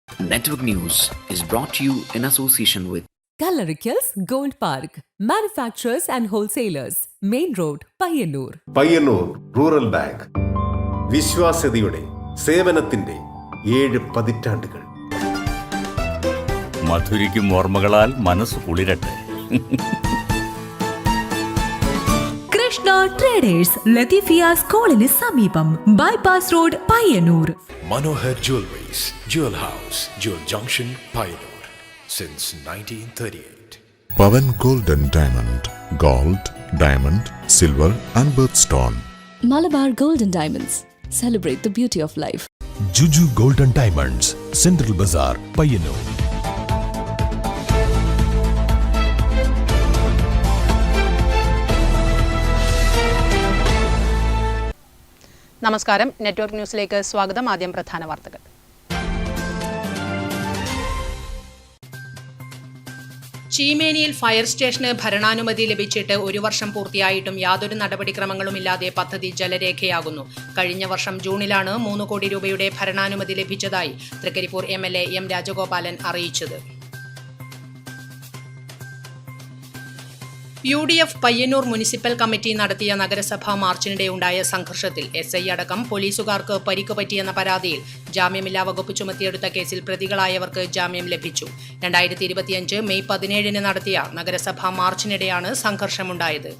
Network News is brought to you in association with Kalarikals Gold Park, manufacturers and wholesalers, Main Road, Payyannur. Payyannur rural bank വിശ്വാസ്യതയുടെ സേവനത്തിന്റെ 7 പതിറ്റാണ്ടുകൾ. മധുരിക്കും ഓർമ്മകളാൽ മനസ്സ് കുളിരട്ടെ. Krishna traders Latheefiya സ്കൂളിന് സമീപം bypass road Payyanur. Manohar Jewelries, Jewel House, Jewel Junction, Payyanur since 1938. Pavan Gold and Diamond, Gold, Diamond, Silver and Birthstone. Malabar Gold and Diamonds. Celebrate the beauty of life. Juju Gold and Diamonds, Central Bazaar, Payyannur. നമസ്കാരം, network ന്യൂസിലേക്ക് സ്വാഗതം. ആദ്യം പ്രധാന വാർത്തകൾ. ചീമേനിയിൽ fire സ്റ്റേഷന് ഭരണാനുമതി ലഭിച്ചിട്ട് 1 വർഷം പൂർത്തിയായിട്ടും യാതൊരു നടപടിക്രമങ്ങളുമില്ലാതെ പദ്ധതി ജലരേഖയാകുന്നു. കഴിഞ്ഞ വർഷം ജൂണിലാണ് 3 കോടി രൂപയുടെ ഭരണാനുമതി ലഭിച്ചതായി തൃക്കരിപ്പൂർ MLA M രാജഗോപാലൻ അറിയിച്ചത്. UDF പയ്യന്നൂർ മുനിസിപ്പൽ കമ്മിറ്റി നടത്തിയ നഗരസഭാ മാർച്ചിനിടെയുണ്ടായ സംഘർഷത്തിൽ SI അടക്കം പോലീസുകാർക്ക് പരിക്ക് പറ്റിയെന്ന പരാതിയിൽ ജാമ്യമില്ലാ വകുപ്പ് ചുമത്തിയെടുത്ത കേസിൽ പ്രതികളായവർക്ക് ജാമ്യം ലഭിച്ചു. 2025 മെയ് 17 നടത്തിയ നഗരസഭാ മാർച്ചിനിടെയാണ് സംഘർഷമുണ്ടായത്.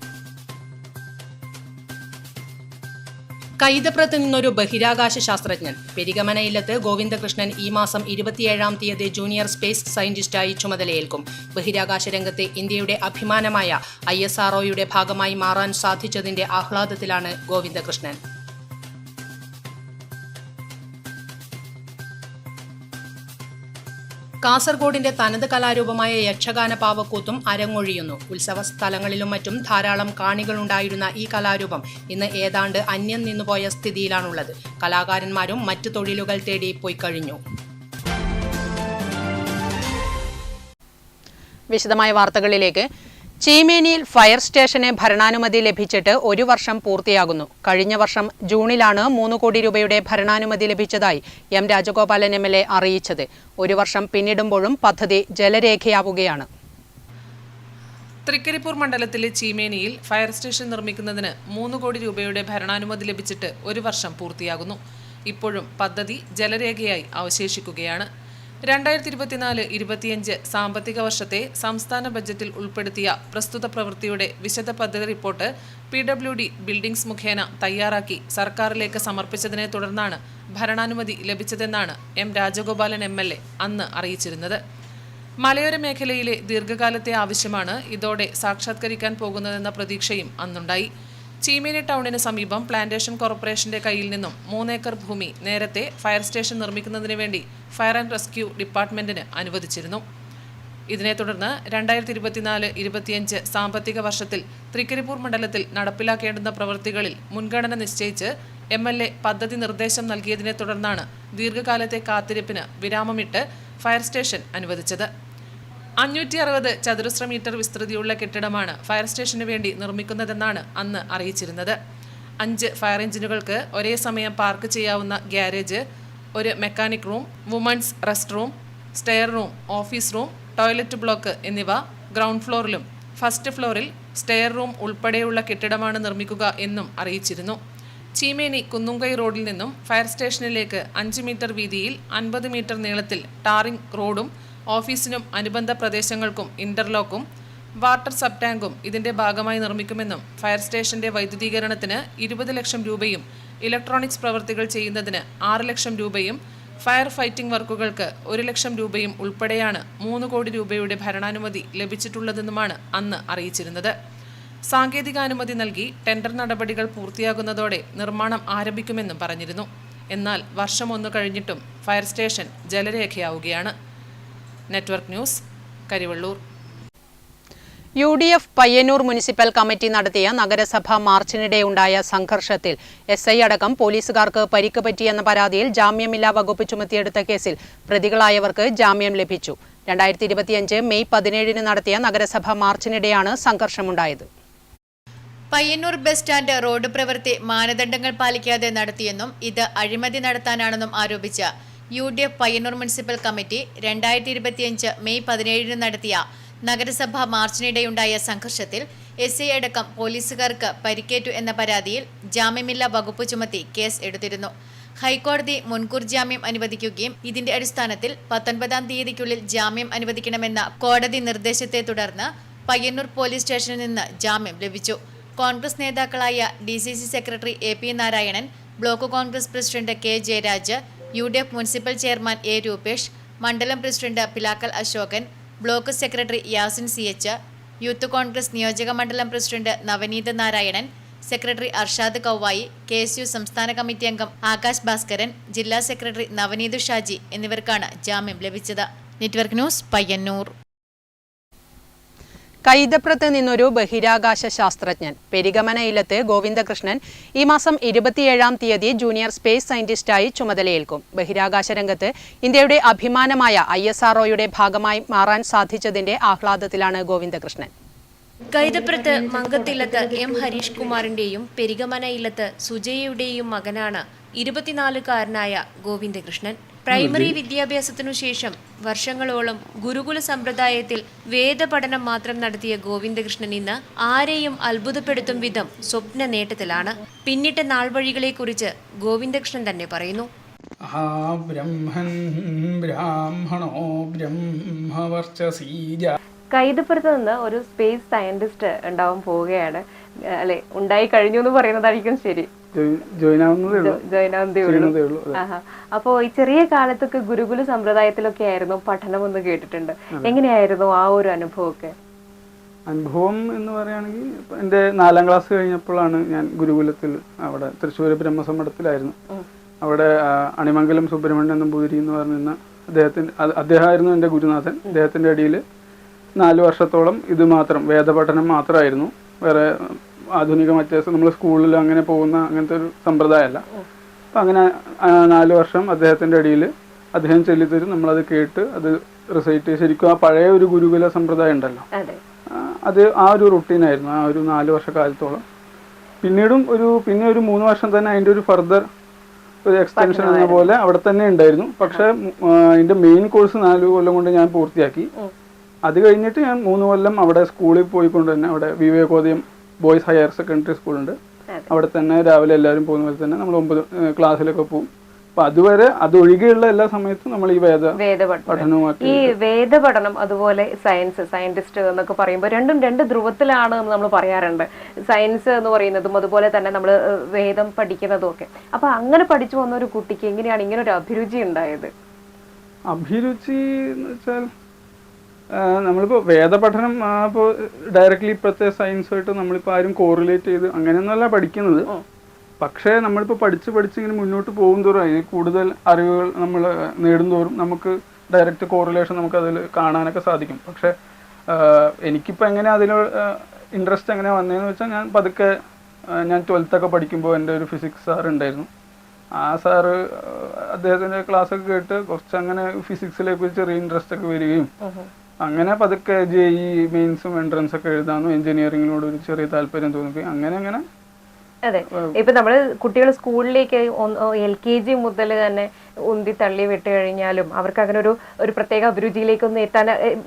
കൈതപ്രത്ത് നിന്നൊരു ബഹിരാകാശ ശാസ്ത്രജ്ഞൻ. പെരിഗമനയില്ലത്ത് ഗോവിന്ദകൃഷ്ണൻ ഈ മാസം 27-ാം തീയതി ജൂനിയർ സ്പേസ് സയന്റിസ്റ്റായി ചുമതലയേൽക്കും. ബഹിരാകാശ രംഗത്തെ ഇന്ത്യയുടെ അഭിമാനമായ ISROയുടെ ഭാഗമായി മാറാൻ സാധിച്ചതിന്റെ ആഹ്ലാദത്തിലാണ് ഗോവിന്ദകൃഷ്ണൻ. കാസർഗോഡിന്റെ തനത് കലാരൂപമായ യക്ഷഗാന പാവക്കൂത്തും അരങ്ങൊഴിയുന്നു. ഉത്സവ സ്ഥലങ്ങളിലും മറ്റും ധാരാളം കാണികളുണ്ടായിരുന്ന ഈ കലാരൂപം ഇന്ന് ഏതാണ്ട് അന്യം നിന്നുപോയ സ്ഥിതിയിലാണുള്ളത്. കലാകാരന്മാരും മറ്റു തൊഴിലുകൾ തേടി പോയി കഴിഞ്ഞു. വിശദമായ വാർത്തകളിലേക്ക്. ചീമേനിയിൽ ഫയർ സ്റ്റേഷന് ഭരണാനുമതി ലഭിച്ചിട്ട് 1 വർഷം പൂർത്തിയാകുന്നു. കഴിഞ്ഞ വർഷം ജൂണിലാണ് 3 കോടി രൂപയുടെ ഭരണാനുമതി ലഭിച്ചതായി M രാജഗോപാലൻ MLA അറിയിച്ചത്. 1 വർഷം പിന്നിടുമ്പോഴും പദ്ധതി ജലരേഖയാവുകയാണ്. തൃക്കരിപ്പൂർ മണ്ഡലത്തിലെ ചീമേനിയിൽ ഫയർ സ്റ്റേഷൻ നിർമ്മിക്കുന്നതിന് 3 കോടി രൂപയുടെ ഭരണാനുമതി ലഭിച്ചിട്ട് 1 വർഷം പൂർത്തിയാകുന്നു. ഇപ്പോഴും പദ്ധതി ജലരേഖയായി അവശേഷിക്കുകയാണ്. 2024-25 സാമ്പത്തിക വർഷത്തെ സംസ്ഥാന ബജറ്റിൽ ഉൾപ്പെടുത്തിയ പ്രസ്തുത പ്രവൃത്തിയുടെ വിശദ പദ്ധതി റിപ്പോർട്ട് PWD ബിൽഡിംഗ്സ് മുഖേന തയ്യാറാക്കി സർക്കാരിലേക്ക് സമർപ്പിച്ചതിനെ തുടർന്നാണ് ഭരണാനുമതി ലഭിച്ചതെന്നാണ് M രാജഗോപാലൻ MLA അന്ന് അറിയിച്ചിരുന്നത്. മലയോര മേഖലയിലെ ദീർഘകാലത്തെ ആവശ്യമാണ് ഇതോടെ സാക്ഷാത്കരിക്കാൻ പോകുന്നതെന്ന പ്രതീക്ഷയും അന്നുണ്ടായി. ചീമേനി ടൗണിന് സമീപം പ്ലാന്റേഷൻ കോർപ്പറേഷന്റെ കയ്യിൽ നിന്നും 3 ഏക്കർ ഭൂമി നേരത്തെ ഫയർ സ്റ്റേഷൻ നിർമ്മിക്കുന്നതിന് വേണ്ടി ഫയർ ആൻഡ് റെസ്ക്യൂ ഡിപ്പാർട്ട്മെന്റിന് അനുവദിച്ചിരുന്നു. ഇതിനെ തുടർന്ന് 2024-25 സാമ്പത്തിക വർഷത്തിൽ തൃക്കരിപ്പൂർ മണ്ഡലത്തിൽ നടപ്പിലാക്കേണ്ടുന്ന പ്രവൃത്തികളിൽ മുൻഗണന നിശ്ചയിച്ച് MLA പദ്ധതി നിർദ്ദേശം നൽകിയതിനെ തുടർന്നാണ് ദീർഘകാലത്തെ കാത്തിരിപ്പിന് വിരാമമിട്ട് ഫയർ സ്റ്റേഷൻ അനുവദിച്ചത്. 560 ചതുരശ്ര മീറ്റർ വിസ്തൃതിയുള്ള കെട്ടിടമാണ് ഫയർ സ്റ്റേഷന് വേണ്ടി നിർമ്മിക്കുന്നതെന്നാണ് അന്ന് അറിയിച്ചിരുന്നത്. 5 ഫയർ എഞ്ചിനുകൾക്ക് ഒരേ സമയം പാർക്ക് ചെയ്യാവുന്ന ഗ്യാരേജ്, ഒരു mechanic room, women's rest room, stair room, office room, toilet block എന്നിവ ഗ്രൗണ്ട് ഫ്ലോറിലും ഫസ്റ്റ് ഫ്ലോറിൽ സ്റ്റെയർ റൂം ഉൾപ്പെടെയുള്ള കെട്ടിടമാണ് നിർമ്മിക്കുക എന്നും അറിയിച്ചിരുന്നു. ചീമേനി കുന്നുംകൈ റോഡിൽ നിന്നും ഫയർ സ്റ്റേഷനിലേക്ക് 5 മീറ്റർ വീതിയിൽ 50 മീറ്റർ നീളത്തിൽ ടാറിംഗ് റോഡും ഓഫീസിനും അനുബന്ധ പ്രദേശങ്ങൾക്കും ഇന്റർലോക്കും വാട്ടർ സബ് ടാങ്കും ഇതിന്റെ ഭാഗമായി നിർമ്മിക്കുമെന്നും ഫയർ സ്റ്റേഷന്റെ വൈദ്യുതീകരണത്തിന് 20 ലക്ഷം രൂപയും ഇലക്ട്രോണിക്സ് പ്രവൃത്തികൾ ചെയ്യുന്നതിന് 6 ലക്ഷം രൂപയും ഫയർ ഫൈറ്റിംഗ് വർക്കുകൾക്ക് 1 ലക്ഷം രൂപയും ഉൾപ്പെടെയാണ് 3 കോടി രൂപയുടെ ഭരണാനുമതി ലഭിച്ചിട്ടുള്ളതെന്നുമാണ് അന്ന് അറിയിച്ചിരുന്നത്. സാങ്കേതികാനുമതി നൽകി ടെൻഡർ നടപടികൾ പൂർത്തിയാകുന്നതോടെ നിർമ്മാണം ആരംഭിക്കുമെന്നും പറഞ്ഞിരുന്നു. എന്നാൽ വർഷം 1 കഴിഞ്ഞിട്ടും ഫയർ സ്റ്റേഷൻ ജലരേഖയാവുകയാണ്. Network news, Karivellur. UDF Payyanur municipal committee നടത്തിയ നഗരസഭാ മാർച്ചിനിടെയുണ്ടായ സംഘർഷത്തിൽ SI അടക്കം പോലീസുകാർക്ക് പരിക്ക് പറ്റിയെന്ന പരാതിയിൽ ജാമ്യമില്ലാ വകുപ്പ് ചുമത്തിയെടുത്ത കേസിൽ പ്രതികളായവർക്ക് ജാമ്യം ലഭിച്ചു. 2025 മെയ് 17 നടത്തിയ നഗരസഭാ മാർച്ചിനിടെയാണ് സംഘർഷമുണ്ടായത്. പയ്യന്നൂർ ബസ് സ്റ്റാൻഡ് റോഡ് പ്രവൃത്തി മാനദണ്ഡങ്ങൾ പാലിക്കാതെ നടത്തിയെന്നും ഇത് അഴിമതി നടത്താനാണെന്നും ആരോപിച്ച UDF Payyanur municipal committee 2025 May 17 നടത്തിയ നഗരസഭാ മാർച്ചിനിടെയുണ്ടായ സംഘർഷത്തിൽ SI അടക്കം പോലീസുകാർക്ക് പരിക്കേറ്റു എന്ന പരാതിയിൽ ജാമ്യമില്ലാ വകുപ്പ് ചുമത്തി കേസ് എടുത്തിരുന്നു. ഹൈക്കോടതി മുൻകൂർ ജാമ്യം അനുവദിക്കുകയും ഇതിന്റെ അടിസ്ഥാനത്തിൽ 19-ാം തീയതിക്കുള്ളിൽ ജാമ്യം അനുവദിക്കണമെന്ന കോടതി നിർദ്ദേശത്തെ തുടർന്ന് പയ്യന്നൂർ പോലീസ് സ്റ്റേഷനിൽ നിന്ന് ജാമ്യം ലഭിച്ചു. കോൺഗ്രസ് നേതാക്കളായ DCC secretary AP Narayanan, block Congress president K Jayaraj, UDF municipal chairman A Rupesh, മണ്ഡലം president Pilakkal Ashokan, block secretary Yasin CH, youth Congress നിയോജക മണ്ഡലം president Navaneeth Narayanan, secretary Arshad Kauvayi, KSU സംസ്ഥാന കമ്മിറ്റി അംഗം ആകാശ് ഭാസ്കരൻ, ജില്ലാ സെക്രട്ടറി നവനീത് ഷാജി എന്നിവർക്കാണ് ജാമ്യം ലഭിച്ചത്. Network news, Payyanur. കൈതപ്രത്ത് നിന്നൊരു ബഹിരാകാശ ശാസ്ത്രജ്ഞൻ. പെരിഗമന ഇല്ലത്ത് ഗോവിന്ദകൃഷ്ണൻ ഈ മാസം 27-ാം തീയതി ജൂനിയർ സ്പേസ് സയന്റിസ്റ്റായി ചുമതലയേൽക്കും. ബഹിരാകാശ രംഗത്ത് ഇന്ത്യയുടെ അഭിമാനമായ ISROയുടെ ഭാഗമായി മാറാൻ സാധിച്ചതിന്റെ ആഹ്ലാദത്തിലാണ് ഗോവിന്ദകൃഷ്ണൻ. കൈതപ്രത്ത് മങ്കത്തില്ലത്ത് M ഹരീഷ് കുമാറിന്റെയും പെരിഗമന ഇല്ലത്ത് സുജയയുടെയും മകനാണ് 24-കാരനായ ഗോവിന്ദകൃഷ്ണൻ. പ്രൈമറി വിദ്യാഭ്യാസത്തിനു ശേഷം വർഷങ്ങളോളം ഗുരുകുല സമ്പ്രദായത്തിൽ വേദപഠനം മാത്രം നടത്തിയ ഗോവിന്ദകൃഷ്ണൻ ഇന്ന് ആരെയും അത്ഭുതപ്പെടുത്തും വിധം സ്വപ്ന നേട്ടത്തിലാണ്. പിന്നിട്ട നാൾവഴികളെക്കുറിച്ച് ഗോവിന്ദകൃഷ്ണൻ തന്നെ പറയുന്നു. കൈതപ്പുറത്ത് നിന്ന് ഒരു സ്പേസ് സയന്റിസ്റ്റ് ഉണ്ടാവാൻ പോവുകയാണ് അല്ലെ? ഉണ്ടായി കഴിഞ്ഞു എന്ന് പറയുന്നതായിരിക്കും ശരി. അപ്പോ ഈ ചെറിയ കാലത്തൊക്കെ ഗുരുകുല സമ്പ്രദായത്തിലൊക്കെ ആയിരുന്നു പഠനം എന്ന് കേട്ടിട്ടുണ്ട്. എങ്ങനെയായിരുന്നു ആ ഒരു അനുഭവമൊക്കെ? അനുഭവം എന്ന് പറയുകയാണെങ്കിൽ എൻ്റെ 4ാം ക്ലാസ് കഴിഞ്ഞപ്പോഴാണ് ഞാൻ ഗുരുകുലത്തിൽ, അവിടെ തൃശ്ശൂർ ബ്രഹ്മസമ്മടത്തിലായിരുന്നു. അവിടെ അണിമംഗലം സുബ്രഹ്മണ്യൻ നമ്പൂതിരി എന്ന് പറയുന്ന അദ്ദേഹമായിരുന്നു എൻ്റെ ഗുരുനാഥൻ. അദ്ദേഹത്തിൻ്റെ അടിയിൽ 4 വർഷത്തോളം ഇത് മാത്രം വേദപഠനം മാത്രമായിരുന്നു. വേറെ ആധുനിക മറ്റേ നമ്മൾ സ്കൂളിൽ അങ്ങനെ പോകുന്ന അങ്ങനത്തെ ഒരു സമ്പ്രദായമല്ല. അപ്പം അങ്ങനെ 4 വർഷം അദ്ദേഹത്തിൻ്റെ അടിയിൽ അദ്ദേഹം ചൊല്ലിത്തരും, നമ്മളത് കേട്ട് അത് റിസൈറ്റ്. ശരിക്കും ആ പഴയ ഒരു ഗുരുകുല സമ്പ്രദായം ഉണ്ടല്ലോ, അത് ആ ഒരു റുട്ടീനായിരുന്നു ആ ഒരു 4 വർഷക്കാലത്തോളം. പിന്നെ ഒരു 3 വർഷം തന്നെ അതിൻ്റെ ഒരു ഫർദർ ഒരു എക്സ്റ്റൻഷൻ എന്ന പോലെ അവിടെ തന്നെ ഉണ്ടായിരുന്നു. പക്ഷേ അതിൻ്റെ മെയിൻ കോഴ്സ് 4 കൊല്ലം കൊണ്ട് ഞാൻ പൂർത്തിയാക്കി. അത് കഴിഞ്ഞിട്ട് ഞാൻ 3 കൊല്ലം അവിടെ സ്കൂളിൽ പോയിക്കൊണ്ട് തന്നെ, അവിടെ വിവേകോദയം ബോയ്സ് ഹയർ സെക്കൻഡറി സ്കൂളുണ്ട്, അവിടെ തന്നെ രാവിലെ എല്ലാവരും പോകുന്ന പോലെ തന്നെ നമ്മൾ 9 ക്ലാസ്സിലൊക്കെ പോകും. അപ്പൊ അതുവരെ അതൊഴികെയുള്ള എല്ലാ സമയത്തും നമ്മൾ ഈ വേദപഠനവുമായിട്ട്. ഈ വേദപഠനം അതുപോലെ സയന്റിസ്റ്റ് എന്നൊക്കെ പറയുമ്പോൾ രണ്ടും 2 ധ്രുവത്തിലാണ് എന്ന് നമ്മൾ പറയാറുണ്ട്. സയൻസ് എന്ന് പറയുന്നതും അതുപോലെ തന്നെ നമ്മൾ വേദം പഠിക്കുന്നതും ഒക്കെ. അപ്പൊ അങ്ങനെ പഠിച്ചു വന്ന ഒരു കുട്ടിക്ക് എങ്ങനെയാണ് ഇങ്ങനെ ഒരു അഭിരുചി ഉണ്ടായത്? അഭിരുചി എന്ന് വെച്ചാൽ നമ്മളിപ്പോൾ വേദപഠനം ഇപ്പോൾ ഡയറക്റ്റ്ലി ഇപ്പോഴത്തെ സയൻസുമായിട്ട് നമ്മളിപ്പോൾ ആരും കോറിലേറ്റ് ചെയ്ത് അങ്ങനെയൊന്നുമല്ല പഠിക്കുന്നത്. പക്ഷേ നമ്മളിപ്പോൾ പഠിച്ച് ഇങ്ങനെ മുന്നോട്ട് പോകും തോറും അതിന് കൂടുതൽ അറിവുകൾ നമ്മൾ നേടുന്തോറും നമുക്ക് ഡയറക്റ്റ് കോറിലേഷൻ നമുക്ക് അതിൽ കാണാനൊക്കെ സാധിക്കും. പക്ഷേ എനിക്കിപ്പോൾ എങ്ങനെ അതിൽ ഇൻട്രസ്റ്റ് എങ്ങനെ വന്നതെന്ന് വെച്ചാൽ, ഞാൻ പതുക്കെ ഞാൻ 12th ഒക്കെ പഠിക്കുമ്പോൾ എൻ്റെ ഒരു ഫിസിക്സ് സാർ ഉണ്ടായിരുന്നു. ആ സാറ് അദ്ദേഹത്തിൻ്റെ ക്ലാസ്സൊക്കെ കേട്ട് കുറച്ച് അങ്ങനെ ഫിസിക്സിലേക്ക് ചെറിയ ഇൻട്രസ്റ്റ് ഒക്കെ വരികയും അങ്ങനെ പതുക്കെ JEE മെയിൻസും എൻട്രൻസ് ഒക്കെ എഴുതാനും എഞ്ചിനീയറിങ്ങിനോട് ഒരു ചെറിയ താല്പര്യം തോന്നുകയും അങ്ങനെ. അതെ, ഇപ്പൊ നമ്മള് കുട്ടികൾ സ്കൂളിലേക്ക് LKG മുതൽ തന്നെ ഉന്തി തള്ളി വിട്ട് കഴിഞ്ഞാലും അവർക്ക് അങ്ങനെ ഒരു പ്രത്യേക അഭിരുചിയിലേക്കൊന്നും എത്താൻ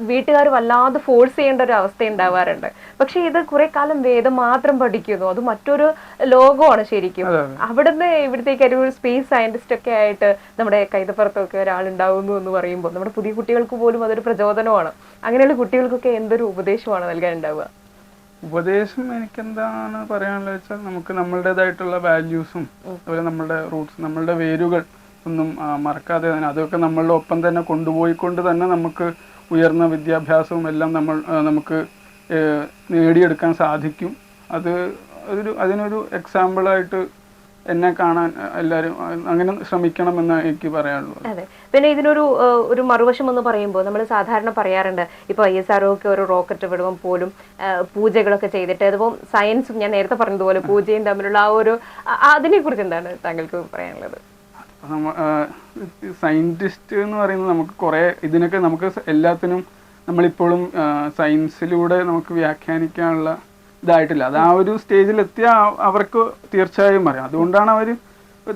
വീട്ടുകാർ വല്ലാതെ ഫോഴ്സ് ചെയ്യേണ്ട ഒരു അവസ്ഥ ഉണ്ടാവാറുണ്ട്. പക്ഷെ ഇത് കുറെ കാലം വേദം മാത്രം പഠിക്കുന്നു, അത് മറ്റൊരു ലോകമാണ് ശരിക്കും. അവിടുന്ന് ഇവിടത്തേക്ക് ഒരു സ്പേസ് സയന്റിസ്റ്റ് ഒക്കെ ആയിട്ട് നമ്മുടെ കൈതപ്പുറത്തൊക്കെ ഒരാളുണ്ടാവുന്നു എന്ന് പറയുമ്പോൾ നമ്മുടെ പുതിയ കുട്ടികൾക്ക് പോലും അതൊരു പ്രചോദനമാണ്. അങ്ങനെയുള്ള കുട്ടികൾക്കൊക്കെ എന്തൊരു ഉപദേശമാണ് നൽകാനുണ്ടാവുക? ഉപദേശം എനിക്കെന്താണ് പറയാനുള്ളത് വെച്ചാൽ, നമുക്ക് നമ്മളുടേതായിട്ടുള്ള വാല്യൂസും അതുപോലെ നമ്മളുടെ റൂട്ട്സ്, നമ്മളുടെ വേരുകൾ ഒന്നും മറക്കാതെ തന്നെ അതൊക്കെ നമ്മളുടെ ഒപ്പം തന്നെ കൊണ്ടുപോയിക്കൊണ്ട് തന്നെ നമുക്ക് ഉയർന്ന വിദ്യാഭ്യാസവും എല്ലാം നമുക്ക് നേടിയെടുക്കാൻ സാധിക്കും. അതിനൊരു എക്സാമ്പിളായിട്ട് എന്നെ കാണാൻ എല്ലാവരും അങ്ങനെ ശ്രമിക്കണമെന്ന് എനിക്ക് പറയാനുള്ളത്. അതെ, പിന്നെ ഇതിനൊരു മറുവശം എന്ന് പറയുമ്പോൾ നമ്മൾ സാധാരണ പറയാറുണ്ട്, ഇപ്പോൾ ISRO ഒക്കെ ഒരു റോക്കറ്റ് വിടുമ്പോൾ പോലും പൂജകളൊക്കെ ചെയ്തിട്ട്, അതുപോലെ സയൻസും ഞാൻ നേരത്തെ പറഞ്ഞതുപോലെ പൂജയും തമ്മിലുള്ള അതിനെ കുറിച്ച് എന്താണ് താങ്കൾക്ക് പറയാനുള്ളത്? സയന്റിസ്റ്റ് എന്ന് പറയുന്നത് നമുക്ക് കുറേ ഇതിനൊക്കെ നമുക്ക് എല്ലാത്തിനും നമ്മളിപ്പോഴും സയൻസിലൂടെ നമുക്ക് വ്യാഖ്യാനിക്കാനുള്ള ഇതായിട്ടില്ല. അത് ആ ഒരു സ്റ്റേജിലെത്തിയാൽ അവർക്ക് തീർച്ചയായും അറിയാം. അതുകൊണ്ടാണ് അവർ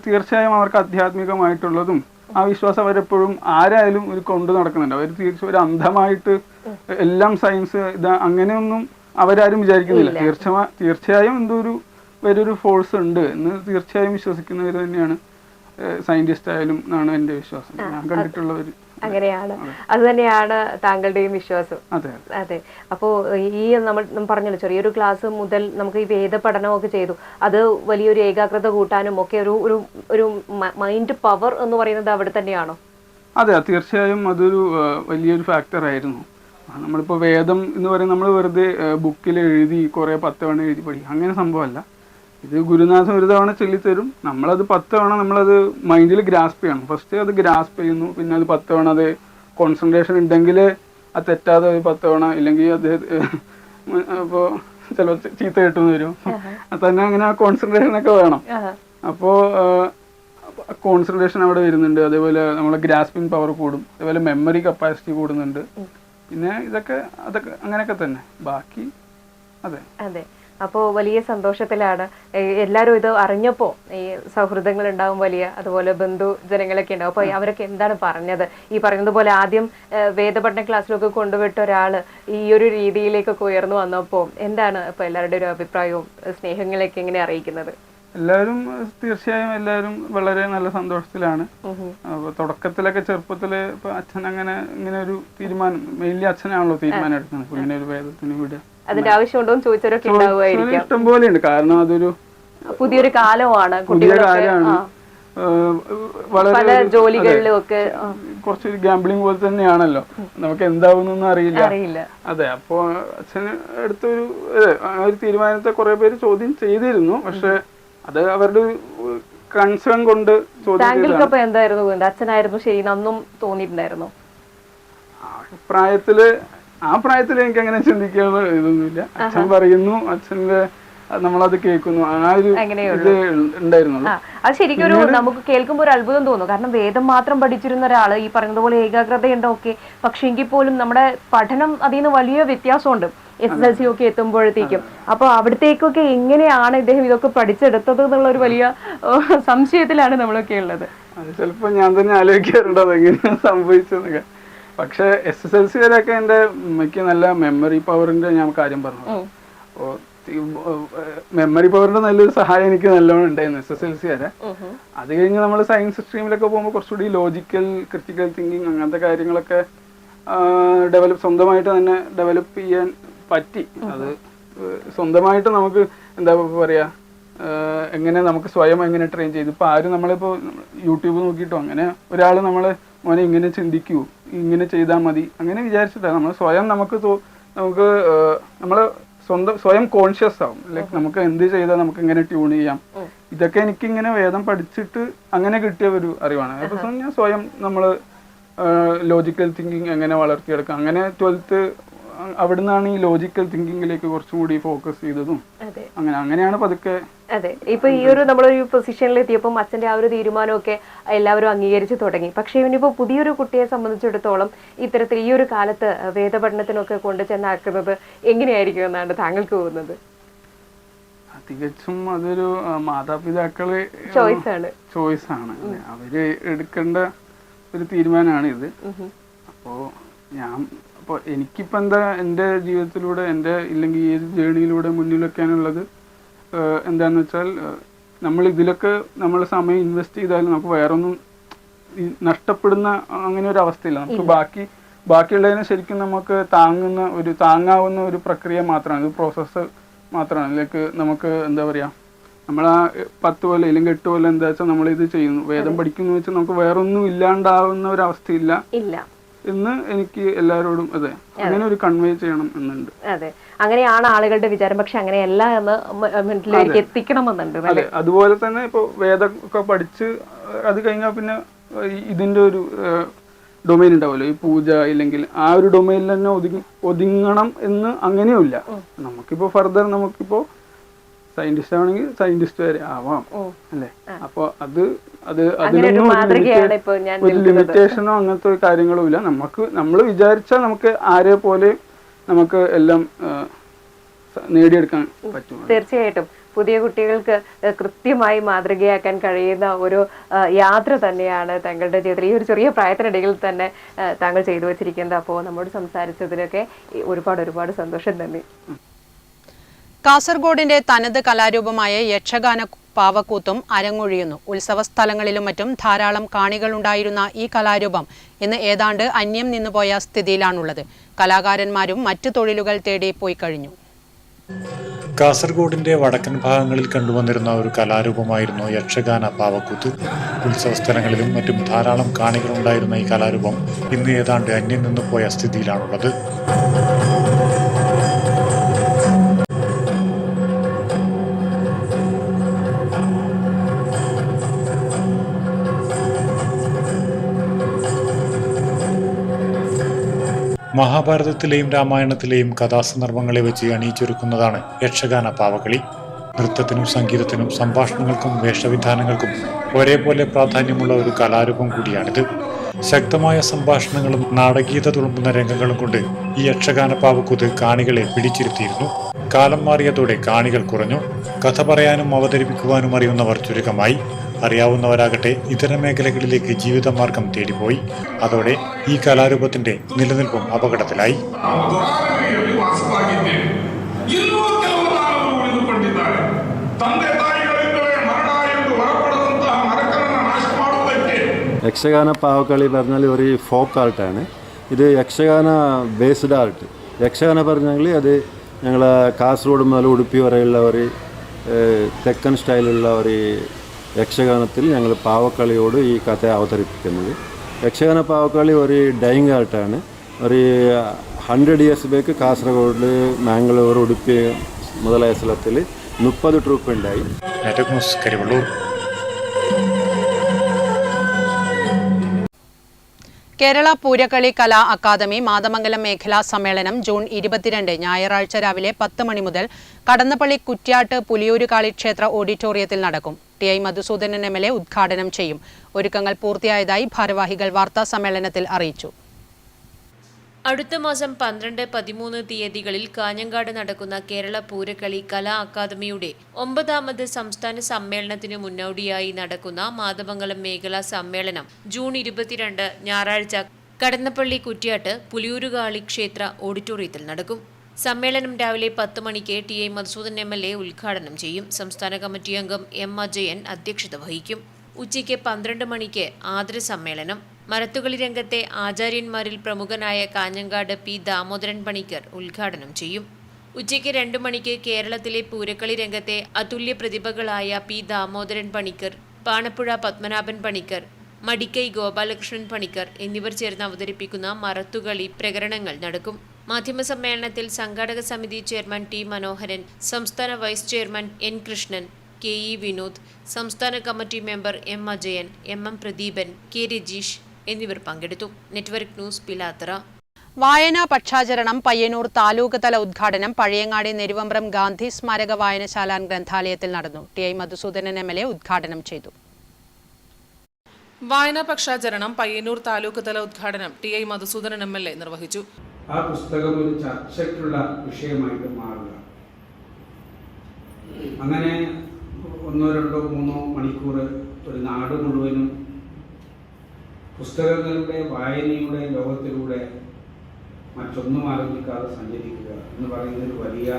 തീർച്ചയായും അവർക്ക് ആധ്യാത്മികമായിട്ടുള്ളതും ആ വിശ്വാസം അവരെപ്പോഴും ആരായാലും ഒരു കൊണ്ടു നടക്കുന്നുണ്ട്. അവർ തീർച്ചയായും ഒരു അന്ധമായിട്ട് എല്ലാം സയൻസ് ഇത് അങ്ങനെയൊന്നും അവരാരും വിചാരിക്കുന്നില്ല. തീർച്ചയായും എന്തോ ഒരു വലിയൊരു ഫോഴ്സ് ഉണ്ട് എന്ന് തീർച്ചയായും വിശ്വസിക്കുന്നവർ തന്നെയാണ് സയന്റിസ്റ്റ് ആയാലും എന്നാണ് എൻ്റെ വിശ്വാസം. ഞാൻ കണ്ടിട്ടുള്ളവർ അങ്ങനെയാണ്. അത് തന്നെയാണ് താങ്കളുടെയും വിശ്വാസം. അതെ. അപ്പോൾ ഈ നമ്മൾ പറഞ്ഞല്ലോ ചെറിയൊരു ക്ലാസ് മുതൽ നമുക്ക് ഈ വേദ പഠനമൊക്കെ ചെയ്തു. അത് വലിയൊരു ഏകാഗ്രത കൂട്ടാനും ഒക്കെ ഒരു മൈൻഡ് പവർ എന്ന് പറയുന്നത് അവിടെ തന്നെയാണോ? അതെ, തീർച്ചയായും അതൊരു വലിയൊരു ഫാക്ടർ ആയിരുന്നു. നമ്മളിപ്പോൾ വേദം എന്ന് പറയുന്നത് നമ്മൾ വെറുതെ ബുക്കിൽ എഴുതി കുറേ 10 തവണ എഴുതി പഠിക്കും, അങ്ങനെ സംഭവമല്ല. ഇത് ഗുരുനാഥൻ ഒരു തവണ ചൊല്ലിത്തരും, നമ്മളത് 10 തവണ നമ്മളത് മൈൻഡിൽ ഗ്രാസ്പ് ചെയ്യണം. ഫസ്റ്റ് അത് ഗ്രാസ്പ് ചെയ്യുന്നു, പിന്നെ അത് 10 തവണ അത് കോൺസെൻട്രേഷൻ ഉണ്ടെങ്കിൽ അത് തെറ്റാതെ 10 തവണ, ഇല്ലെങ്കിൽ അത് അപ്പോൾ ചിലപ്പോൾ ചീത്ത കിട്ടുമെന്ന് വരും. തന്നെ അങ്ങനെ ആ കോൺസെൻട്രേഷനൊക്കെ വേണം. അപ്പോൾ കോൺസെൻട്രേഷൻ അവിടെ വരുന്നുണ്ട്. അതേപോലെ നമ്മളെ ഗ്രാസ്പിംഗ് പവർ കൂടും, അതേപോലെ മെമ്മറി കപ്പാസിറ്റി കൂടുന്നുണ്ട്. പിന്നെ അതൊക്കെ അങ്ങനെയൊക്കെ തന്നെ ബാക്കി. അതെ. അപ്പോൾ വലിയ സന്തോഷത്തിലാണ് എല്ലാവരും ഇത് അറിഞ്ഞപ്പോൾ. ഈ സൗഹൃദങ്ങൾ ഉണ്ടാവും വലിയ, അതുപോലെ ബന്ധു ജനങ്ങളൊക്കെ ഉണ്ടാവും. അപ്പോൾ അവരൊക്കെ എന്താണ് പറഞ്ഞത്? ഈ പറയുന്നതുപോലെ ആദ്യം വേദപഠന ക്ലാസ്സിലൊക്കെ കൊണ്ടുവിട്ട ഒരാൾ ഈ ഒരു രീതിയിലേക്കൊക്കെ ഉയർന്നു വന്നപ്പോൾ എന്താണ് ഇപ്പോൾ എല്ലാവരുടെ ഒരു അഭിപ്രായവും സ്നേഹങ്ങളൊക്കെ എങ്ങനെ അറിയിക്കുന്നത്? എല്ലാവരും തീർച്ചയായും എല്ലാവരും വളരെ നല്ല സന്തോഷത്തിലാണ്. തുടക്കത്തിലൊക്കെ ചെറുപ്പത്തില് ഇപ്പൊ അച്ഛൻ ഇങ്ങനെ ഒരു തീരുമാനം, മെയിൻലി അച്ഛനാണല്ലോ തീരുമാനം എടുക്കുന്നത് ഇങ്ങനെ ഒരു വേദത്തിന് വിടുക. അതിന്റെ ആവശ്യമുണ്ടോ എന്ന് ചോദിച്ചവരൊക്കെ ഉണ്ടാവുമായിരിക്കും. ഇഷ്ടം പോലെയുണ്ട്. കാരണം അതൊരു പുതിയൊരു കാലമാണ്, പുതിയ കാര്യമാണ്. പല ജോലികളിലും ഒക്കെ കുറച്ചൊരു ഗാംബ്ലിംഗ് പോലെ തന്നെയാണല്ലോ, നമുക്ക് എന്താവുന്നൊന്നും അറിയില്ല. അതെ. അപ്പോ അച്ഛന് എടുത്തൊരു തീരുമാനത്തെ കുറെ പേര് ചോദ്യം ചെയ്തിരുന്നു. പക്ഷെ അത് അവരുടെ കൺസേൺ കൊണ്ട് താങ്കൾക്കപ്പോ എന്തായിരുന്നു, അച്ഛനായിരുന്നു ശരി അന്നും തോന്നിയിട്ടുണ്ടായിരുന്നു? ആ പ്രായത്തില് എനിക്ക് അങ്ങനെ ചിന്തിക്കാനുള്ള ഇതൊന്നുമില്ല. അച്ഛൻ പറയുന്നു, അച്ഛന്റെ നമ്മളത് കേൾക്കുന്നു, ആ ഒരു ഇത് ഉണ്ടായിരുന്നു. അത് ശരിക്കും ഒരു നമുക്ക് കേൾക്കുമ്പോൾ ഒരു അത്ഭുതം തോന്നും. കാരണം വേദം മാത്രം പഠിച്ചിരുന്ന ഒരാള് ഈ പറയുന്നതുപോലെ ഏകാഗ്രതയുണ്ടോ ഒക്കെ, പക്ഷെ എങ്കിൽ പോലും നമ്മുടെ പഠനം അതിൽ നിന്ന് വലിയ വ്യത്യാസമുണ്ട് SSLC ഒക്കെ എത്തുമ്പോഴത്തേക്കും. അപ്പൊ അവിടത്തേക്കൊക്കെ എങ്ങനെയാണ് ഇദ്ദേഹം ഇതൊക്കെ പഠിച്ചെടുത്തത് എന്നുള്ള ഒരു വലിയ സംശയത്തിലാണ് നമ്മളൊക്കെ ഉള്ളത്. അത് ചിലപ്പോ ഞാൻ തന്നെ ആലോചിക്കാറുണ്ട് അതെങ്ങനെയാണ് സംഭവിച്ചതൊക്കെ. പക്ഷെ SSLC വരെയൊക്കെ എൻ്റെ എനിക്ക് നല്ല മെമ്മറി പവറിന്റെ ഞാൻ കാര്യം പറഞ്ഞു. അപ്പോൾ മെമ്മറി പവറിന്റെ നല്ലൊരു സഹായം എനിക്ക് നല്ലോണം ഉണ്ടായിരുന്നു SSLC വരെ. അത് കഴിഞ്ഞ് നമ്മൾ സയൻസ് സ്ട്രീമിലൊക്കെ പോകുമ്പോൾ കുറച്ചുകൂടി ലോജിക്കൽ, ക്രിട്ടിക്കൽ തിങ്കിങ് അങ്ങനത്തെ കാര്യങ്ങളൊക്കെ സ്വന്തമായിട്ട് തന്നെ ഡെവലപ്പ് ചെയ്യാൻ പറ്റി. അത് സ്വന്തമായിട്ട് നമുക്ക് എന്താ പറയാ, എങ്ങനെ നമുക്ക് സ്വയം എങ്ങനെ ട്രെയിൻ ചെയ്തു. ഇപ്പൊ ആരും നമ്മളിപ്പോ യൂട്യൂബ് നോക്കിയിട്ടോ അങ്ങനെ ഒരാൾ നമ്മളെ മോനെ ഇങ്ങനെ ചിന്തിക്കൂ, ഇങ്ങനെ ചെയ്താൽ മതി അങ്ങനെ വിചാരിച്ചിട്ടാണ് നമ്മൾ സ്വയം നമുക്ക് നമ്മള് സ്വയം കോൺഷ്യസ് ആവും. ലൈക്ക് നമുക്ക് എന്ത് ചെയ്താൽ നമുക്ക് എങ്ങനെ ട്യൂൺ ചെയ്യാം. ഇതൊക്കെ എനിക്ക് ഇങ്ങനെ വേദം പഠിച്ചിട്ട് അങ്ങനെ കിട്ടിയ ഒരു അറിവാണ്. അപ്പൊ ഞാൻ സ്വയം നമ്മള് ലോജിക്കൽ തിങ്കിങ് എങ്ങനെ വളർത്തിയെടുക്കാം. അങ്ങനെ 12th അവിടുന്നാണ് ഈ ലോജിക്കൽ തിങ്കിങ്ങിലേക്ക് കുറച്ചും കൂടി ഫോക്കസ് ചെയ്തതും. അങ്ങനെയാണ് പതുക്കെ. അതെ. ഇപ്പൊ ഈ ഒരു നമ്മളൊരു പൊസിഷനിൽ എത്തിയപ്പോൾ അച്ഛന്റെ ആ ഒരു തീരുമാനമൊക്കെ എല്ലാവരും അംഗീകരിച്ചു തുടങ്ങി. പക്ഷെ ഇവനിപ്പോ പുതിയൊരു കുട്ടിയെ സംബന്ധിച്ചിടത്തോളം ഇത്തരത്തിൽ ഈ ഒരു കാലത്ത് വേദപഠനത്തിനൊക്കെ കൊണ്ടുചെന്നാക്കുന്നത് എങ്ങനെയായിരിക്കും എന്നാണ് താങ്കൾക്ക് തോന്നുന്നത്? തികച്ചും അതൊരു മാതാപിതാക്കളെ ചോയ്സ് ആണ്. അവര് എടുക്കേണ്ട ഒരു തീരുമാനമാണ് ഇത്. അപ്പോൾ എനിക്കിപ്പോൾ എന്താ എൻ്റെ ജീവിതത്തിലൂടെ ഇല്ലെങ്കിൽ ഈ ജേണിയിലൂടെ മുന്നിലൊക്കെയാണുള്ളത് എന്താന്ന് വെച്ചാൽ, നമ്മൾ ഇതിലൊക്കെ നമ്മൾ സമയം ഇൻവെസ്റ്റ് ചെയ്താലും നമുക്ക് വേറൊന്നും നഷ്ടപ്പെടുന്ന അങ്ങനെ ഒരു അവസ്ഥയില്ല. നമുക്ക് ബാക്കിയുള്ളതിനെ ശരിക്കും നമുക്ക് താങ്ങാവുന്ന ഒരു പ്രക്രിയ മാത്രമാണ്, ഒരു പ്രോസസ്സ് മാത്രമാണ്. ലൈക്ക് നമുക്ക് എന്താ പറയുക, നമ്മൾ ആ 10 കൊല്ലം അല്ലെങ്കിൽ 8 കൊല്ലം എന്താ വെച്ചാൽ നമ്മളിത് ചെയ്യുന്നു, വേദം പഠിക്കുന്നു വെച്ചാൽ നമുക്ക് വേറൊന്നും ഇല്ലാണ്ടാവുന്ന ഒരു അവസ്ഥയില്ല എന്ന് എനിക്ക് എല്ലാവരോടും അങ്ങനെ ഒരു കൺവേ ചെയ്യണം എന്നുണ്ട്. അതെ, അങ്ങനെയാണ് ആളുകളുടെ വിചാരം. പക്ഷെ അങ്ങനെയല്ല എന്ന് മനസ്സിലേക്ക് എത്തിക്കണമെന്നുണ്ട്. അതെ, അതുപോലെ തന്നെ ഇപ്പൊ വേദം ഒക്കെ പഠിച്ച് അത് കഴിഞ്ഞാൽ പിന്നെ ഇതിന്റെ ഒരു ഡൊമൈൻ ഉണ്ടാവുമല്ലോ, ഈ പൂജ ഇല്ലെങ്കിൽ ആ ഒരു ഡൊമൈനിൽ തന്നെ ഒതുങ്ങണം എന്ന് അങ്ങനെയുമില്ല. നമുക്കിപ്പോ ഫർദർ നമുക്കിപ്പോ സയന്റിസ്റ്റ് ആണെങ്കിൽ സയന്റിസ്റ്റ് വരെ ആവാം അല്ലെ. അപ്പൊ അതിലൊന്നും ഒരു ലിമിറ്റേഷനോ അങ്ങനത്തെ കാര്യങ്ങളും ഇല്ല. നമ്മൾ വിചാരിച്ചാൽ നമുക്ക് ആരെ പോലെ നമുക്ക് എല്ലാം നേടിയെടുക്കാൻ പറ്റും. തീർച്ചയായിട്ടും പുതിയ കുട്ടികൾക്ക് കൃത്യമായി മാതൃകയാക്കാൻ കഴിയുന്ന ഒരു യാത്ര തന്നെയാണ് താങ്കളുടെ ജീവിതത്തിൽ ഈ ഒരു ചെറിയ പ്രായത്തിനിടയിൽ തന്നെ താങ്കൾ ചെയ്തു വച്ചിരിക്കുന്നത്. അപ്പോൾ നമ്മോട് സംസാരിച്ചതിനൊക്കെ ഒരുപാട് സന്തോഷം തന്നെ. കാസർഗോഡിന്റെ തനത് കലാരൂപമായ യക്ഷഗാന പാവക്കൂത്തും അരങ്ങൊഴിയുന്നു. ഉത്സവ സ്ഥലങ്ങളിലും മറ്റും ധാരാളം കാണികളുണ്ടായിരുന്ന ഈ കലാരൂപം ഇന്ന് ഏതാണ്ട് അന്യം നിന്നുപോയ സ്ഥിതിയിലാണുള്ളത്. കലാകാരന്മാരും മറ്റു തൊഴിലുകൾ തേടി പോയി കഴിഞ്ഞു. കാസർഗോഡിന്റെ വടക്കൻ ഭാഗങ്ങളിൽ കണ്ടുവന്നിരുന്ന ഒരു കലാരൂപമായിരുന്നു യക്ഷഗാന പാവക്കൂത്ത്. ഉത്സവ സ്ഥലങ്ങളിലും മറ്റും ധാരാളം കാണികളുണ്ടായിരുന്ന ഈ കലാരൂപം ഇന്ന് ഏതാണ്ട് അന്യം നിന്നുപോയ സ്ഥിതിയിലാണുള്ളത്. മഹാഭാരതത്തിലെയും രാമായണത്തിലെയും കഥാസന്ദർഭങ്ങളെ വെച്ച് അണിയിച്ചൊരുക്കുന്നതാണ് യക്ഷഗാന പാവകളി. നൃത്തത്തിനും സംഗീതത്തിനും സംഭാഷണങ്ങൾക്കും വേഷവിധാനങ്ങൾക്കും ഒരേപോലെ പ്രാധാന്യമുള്ള ഒരു കലാരൂപം കൂടിയാണിത്. ശക്തമായ സംഭാഷണങ്ങളും നാടകീയത തുളുമ്പുന്ന രംഗങ്ങളും കൊണ്ട് ഈ യക്ഷഗാന പാവക്കൂത്ത് കാണികളെ പിടിച്ചിരുത്തിയിരുന്നു. കാലം മാറിയതോടെ കാണികൾ കുറഞ്ഞു. കഥ പറയാനും അവതരിപ്പിക്കുവാനും അറിയുന്നവർ ചുരുക്കമായി. അറിയാവുന്നവരാകട്ടെ ഇതര മേഖലകളിലേക്ക് ജീവിതമാർഗം തേടിപ്പോയി. അതോടെ ഈ കലാരൂപത്തിന്റെ നിലനിൽപ്പും അപകടത്തിലായി. യക്ഷഗാന പാവക്കളി പറഞ്ഞാൽ ഒരു ഫോക്ക് ആർട്ടാണ്. ഇത് യക്ഷഗാന ബേസ്ഡ് ആർട്ട്. യക്ഷഗാന പറഞ്ഞാൽ അത് ഞങ്ങൾ കാസർഗോഡ് മുതൽ ഉടുപ്പി വരെയുള്ള ഒരു തെക്കൻ സ്റ്റൈലുള്ള ഒരു യക്ഷഗാനത്തിൽ ഞങ്ങൾ പാവക്കളിയോട് ഈ കഥ അവതരിപ്പിക്കുന്നത്. യക്ഷഗാന പാവക്കളി ഒരു ഡൈയിങ് ആർട്ടാണ്. ഒരു 100 years ബാക്ക് കാസർഗോഡ്, മാംഗ്ലൂർ, ഉടുപ്പി മുതലായ സ്ഥലത്തിൽ 30 ട്രൂപ്പ് ഉണ്ടായി. കേരള പൂരക്കളി കലാ അക്കാദമി മാതമംഗലം മേഖലാ സമ്മേളനം ജൂൺ 22 ഞായറാഴ്ച രാവിലെ 10 മണി മുതൽ കടന്നപ്പള്ളി കുറ്റ്യാട്ട് പുലിയൂരുകാളി ക്ഷേത്ര ഓഡിറ്റോറിയത്തിൽ നടക്കും. ടി.ഐ. മധുസൂദനൻ എം.എൽ.എ. ഉദ്ഘാടനം ചെയ്യും. ഒരുക്കങ്ങൾ പൂർത്തിയായതായി ഭാരവാഹികൾ വാർത്താ സമ്മേളനത്തിൽ അറിയിച്ചു. അടുത്ത മാസം 12, 13 തീയതികളിൽ കാഞ്ഞങ്ങാട് നടക്കുന്ന കേരള പൂരക്കളി കലാ അക്കാദമിയുടെ 9ാമത് സംസ്ഥാന സമ്മേളനത്തിന് മുന്നോടിയായി നടക്കുന്ന മാതമംഗലം മേഖലാ സമ്മേളനം ജൂൺ 22 ഞായറാഴ്ച കടന്നപ്പള്ളി കുറ്റ്യാട്ട് പുലിയൂരുകാളി ക്ഷേത്ര ഓഡിറ്റോറിയത്തിൽ നടക്കും. സമ്മേളനം രാവിലെ 10 മണിക്ക് ടി.ഐ. മധുസൂദൻ എം.എൽ.എ. ഉദ്ഘാടനം ചെയ്യും. സംസ്ഥാന കമ്മിറ്റി അംഗം എം. അജയൻ അധ്യക്ഷത വഹിക്കും. ഉച്ചയ്ക്ക് 12 മണിക്ക് ആദര സമ്മേളനം. മരത്തുകളി രംഗത്തെ ആചാര്യന്മാരിൽ പ്രമുഖനായ കാഞ്ഞങ്ങാട് പി. ദാമോദരൻ പണിക്കർ ഉദ്ഘാടനം ചെയ്യും. ഉച്ചയ്ക്ക് 2 മണിക്ക് കേരളത്തിലെ പൂരക്കളി രംഗത്തെ അതുല്യ പ്രതിഭകളായ പി. ദാമോദരൻ പണിക്കർ, പാണപ്പുഴ പത്മനാഭൻ പണിക്കർ, മടിക്കൈ ഗോപാലകൃഷ്ണൻ പണിക്കർ എന്നിവർ ചേർന്ന് അവതരിപ്പിക്കുന്ന മരത്തുകളി പ്രകരണങ്ങൾ നടക്കും. മാധ്യമസമ്മേളനത്തിൽ സംഘാടക സമിതി ചെയർമാൻ ടി. മനോഹരൻ, സംസ്ഥാന vice chairman N. Krishnan, K. E. Vinod, സംസ്ഥാന committee member M. Ajayan, M. Pradeepan, K. Rajeesh എന്നിവർ പങ്കെടുത്തു. Network news, Pilathara. വായനാ പക്ഷാചരണം പയ്യന്നൂർ താലൂക്ക് തല ഉദ്ഘാടനം പഴയങ്ങാടി നെരുവമ്പ്രം ഗാന്ധി സ്മാരക വായനശാല ഗ്രന്ഥാലയത്തിൽ നടന്നു. ടി.ഐ. മധുസൂദനൻ എം.എൽ.എ. ഉദ്ഘാടനം ചെയ്തു. വായനാ പക്ഷാചരണം പയ്യന്നൂർ താലൂക്ക് തല ഉദ്ഘാടനം ടി.ഐ. മധുസൂദനൻ എം.എൽ.എ. നിർവഹിച്ചു. ആ പുസ്തകം ഒരു ചർച്ചയ്ക്കുള്ള വിഷയമായിട്ട് മാറുക. അങ്ങനെ 1, 2, 3 മണിക്കൂർ ഒരു നാട് മുഴുവനും പുസ്തകങ്ങളുടെ വായനയുടെ ലോകത്തിലൂടെ മറ്റൊന്നും ആലോചിക്കാതെ സഞ്ചരിക്കുക എന്ന് പറയുന്നൊരു വലിയ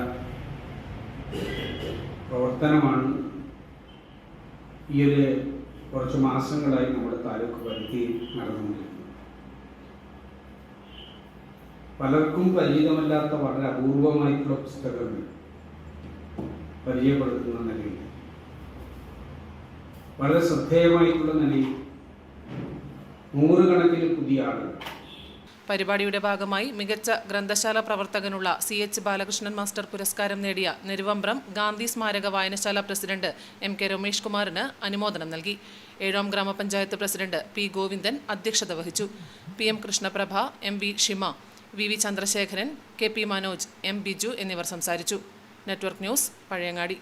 പ്രവർത്തനമാണ് ഈ ഒരു കുറച്ച് മാസങ്ങളായി നമ്മുടെ താലൂക്ക് പരിധി നടന്നുകൊണ്ടിരിക്കുന്നത്. പലർക്കും പരിചിതമല്ലാത്ത വളരെ അപൂർവമായിട്ടുള്ള പുസ്തകങ്ങൾ പരിചയപ്പെടുത്തുന്ന നിലയിൽ, വളരെ ശ്രദ്ധേയമായിട്ടുള്ള നിലയിൽ നൂറുകണക്കിന് പുതിയ ആളുകൾ. പരിപാടിയുടെ ഭാഗമായി മികച്ച ഗ്രന്ഥശാല പ്രവർത്തകനുള്ള CH ബാലകൃഷ്ണൻ മാസ്റ്റർ പുരസ്കാരം നേടിയ നെരുവമ്പ്രം ഗാന്ധി സ്മാരക വായനശാല പ്രസിഡന്റ് എം. കെ. രമേഷ് കുമാറിന് അനുമോദനം നൽകി. 7ാം ഗ്രാമപഞ്ചായത്ത് പ്രസിഡന്റ് പി. ഗോവിന്ദൻ അധ്യക്ഷത വഹിച്ചു. PM Krishnaprabha, MV Shima, VV Chandrasekharan, KP Manoj, M. Biju എന്നിവർ സംസാരിച്ചു. Network news, Pazhayangadi.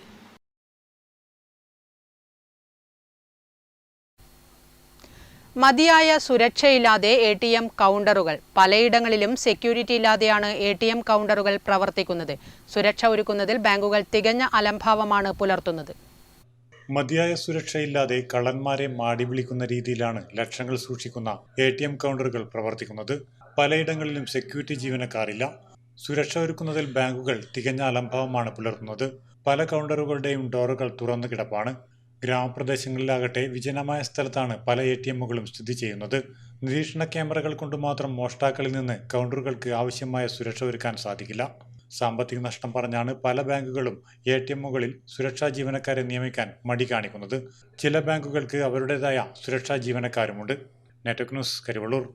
മതിയായ സുരക്ഷയില്ലാതെ ATM കൗണ്ടറുകൾ. പലയിടങ്ങളിലും സെക്യൂരിറ്റി ഇല്ലാതെയാണ് ATM കൗണ്ടറുകൾ പ്രവർത്തിക്കുന്നത്. സുരക്ഷ ഒരുക്കുന്നതിൽ ബാങ്കുകൾ തികഞ്ഞ അലംഭാവമാണ് പുലർത്തുന്നത്. മതിയായ സുരക്ഷയില്ലാതെ കള്ളന്മാരെ മാടി വിളിക്കുന്ന രീതിയിലാണ് ലക്ഷങ്ങൾ സൂക്ഷിക്കുന്ന ATM കൗണ്ടറുകൾ പ്രവർത്തിക്കുന്നത്. പലയിടങ്ങളിലും സെക്യൂരിറ്റി ജീവനക്കാരില്ല. സുരക്ഷ ഒരുക്കുന്നതിൽ ബാങ്കുകൾ തികഞ്ഞ അലംഭാവമാണ് പുലർത്തുന്നത്. പല കൗണ്ടറുകളുടെയും ഡോറുകൾ തുറന്നു കിടപ്പാണ്. ഗ്രാമപ്രദേശങ്ങളിലാകട്ടെ വിജനമായ സ്ഥലത്താണ് പല ATMകളും സ്ഥിതി ചെയ്യുന്നത്. നിരീക്ഷണ ക്യാമറകൾ കൊണ്ട് മാത്രം മോഷ്ടാക്കളിൽ നിന്ന് കൗണ്ടറുകൾക്ക് ആവശ്യമായ സുരക്ഷ ഒരുക്കാൻ സാധിക്കില്ല. സാമ്പത്തിക നഷ്ടം പറഞ്ഞാണ് പല ബാങ്കുകളും ATMകളിൽ സുരക്ഷാ ജീവനക്കാരെ നിയമിക്കാൻ മടി കാണിക്കുന്നത്. ചില ബാങ്കുകൾക്ക് അവരുടേതായ സുരക്ഷാ ജീവനക്കാരുമുണ്ട്. Network news, Karivellur.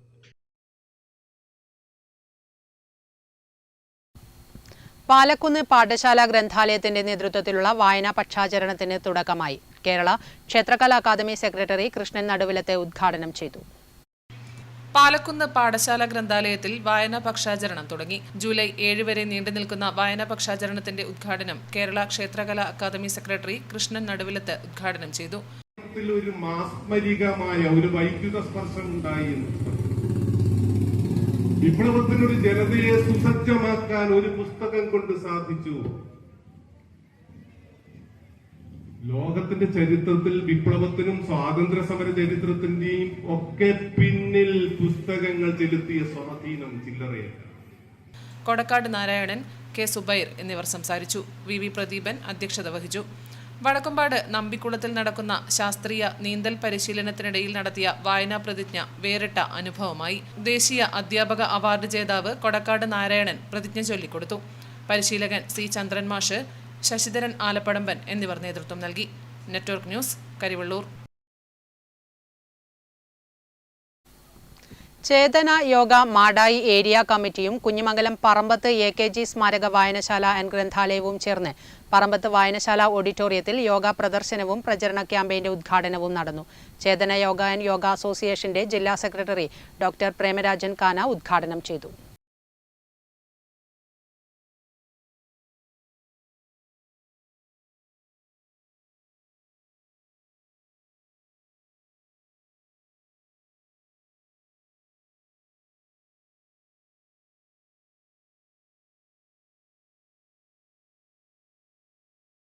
പാലക്കുന്ന് പാഠശാല ഗ്രന്ഥാലയത്തിന്റെ നേതൃത്വത്തിലുള്ള വായനാ പക്ഷാചരണത്തിന് തുടക്കമായി. കേരള ക്ഷേത്രകലാ അക്കാദമി സെക്രട്ടറി കൃഷ്ണൻ നടുവിലത്തെ ഉദ്ഘാടനം ചെയ്തു. പാലക്കുന്ന് പാഠശാല ഗ്രന്ഥാലയത്തിൽ വായനാ പക്ഷാചരണം തുടങ്ങി. ജൂലൈ 7 വരെ നീണ്ടുനിൽക്കുന്ന വായനാ പക്ഷാചരണത്തിന്റെ ഉദ്ഘാടനം കേരള ക്ഷേത്രകലാ അക്കാദമി സെക്രട്ടറി കൃഷ്ണൻ നടുവിലത്ത് ഉദ്ഘാടനം ചെയ്തു. ഒരു മാസ്മരികമായ ഒരു വൈദ്യുത സ്പർശം ഉണ്ടായി. വിപ്ലവത്തിനൊരു ജനതയെ സുസജ്ജമാക്കാൻ ഒരു പുസ്തകം കൊണ്ട് സാധിച്ചു. ലോകത്തിന്റെ ചരിത്രത്തിൽ വിപ്ലവത്തിനും സ്വാതന്ത്ര്യ സമര ചരിത്രത്തിന്റെയും ഒക്കെ പിന്നിൽ പുസ്തകങ്ങൾ ചെലുത്തിയ സ്വാധീനം ചില്ലറയല്ല. കൊടക്കാട് നാരായണൻ, കെ സുബൈർ എന്നിവർ സംസാരിച്ചു. വി പ്രദീപൻ അധ്യക്ഷത വഹിച്ചു. വടക്കുംപാട് നമ്പിക്കുളത്തിൽ നടക്കുന്ന ശാസ്ത്രീയ നീന്തൽ പരിശീലനത്തിനിടയിൽ നടത്തിയ വായനാ പ്രതിജ്ഞ വേറിട്ട അനുഭവമായി. ദേശീയ അധ്യാപക അവാർഡ് ജേതാവ് കൊടക്കാട് നാരായണൻ പ്രതിജ്ഞ ചൊല്ലിക്കൊടുത്തു. പരിശീലകൻ സി ചന്ദ്രൻ മാഷ്, ശശിധരൻ ആലപ്പടമ്പൻ എന്നിവർ നേതൃത്വം നൽകി. Network news, Karivellur. Chetana yoga Madayi area കമ്മിറ്റിയും കുഞ്ഞിമംഗലം പറമ്പത്ത് AKG സ്മാരക വായനശാല ആൻഡ് ഗ്രന്ഥാലയവും ചേർന്ന് പറമ്പത്ത് വായനശാല ഓഡിറ്റോറിയത്തിൽ യോഗ പ്രദർശനവും പ്രചരണ ക്യാമ്പയിന്റെ ഉദ്ഘാടനവും നടന്നു. ചേതന യോഗ ആൻഡ് യോഗ അസോസിയേഷന്റെ ജില്ലാ സെക്രട്ടറി ഡോക്ടർ പ്രേമരാജൻ കാന ഉദ്ഘാടനം ചെയ്തു.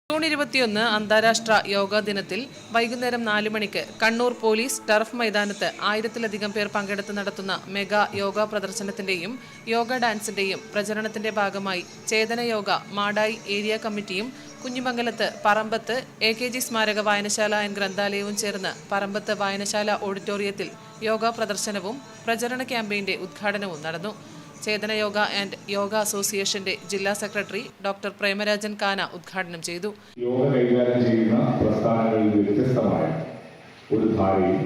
ജൂൺ 21 അന്താരാഷ്ട്ര യോഗാ ദിനത്തിൽ വൈകുന്നേരം 4 മണിക്ക് കണ്ണൂർ പോലീസ് ടർഫ് മൈതാനത്ത് 1000-ലധികം പേർ പങ്കെടുത്ത് നടത്തുന്ന മെഗാ യോഗ പ്രദർശനത്തിന്റെയും യോഗ ഡാൻസിന്റെയും പ്രചരണത്തിന്റെ ഭാഗമായി ചേതന യോഗ മാടായി ഏരിയ കമ്മിറ്റിയും കുഞ്ഞിമംഗലത്ത് പറമ്പത്ത് AKG സ്മാരക വായനശാല ആൻഡ് ഗ്രന്ഥാലയവും ചേർന്ന് പറമ്പത്ത് വായനശാല ഓഡിറ്റോറിയത്തിൽ യോഗ പ്രദർശനവും പ്രചരണ ക്യാമ്പയിന്റെ ഉദ്ഘാടനവും നടന്നു. ചേതന യോഗ ആൻഡ് യോഗ അസോസിയേഷന്റെ ജില്ലാ സെക്രട്ടറി ഡോക്ടർ പ്രേമരാജൻ കാന ഉദ്ഘാടനം ചെയ്തു. യോഗ കൈകാര്യം ചെയ്യുന്ന പ്രസ്ഥാനങ്ങളിൽ വ്യത്യസ്തമായ ഒരു ധാരയിൽ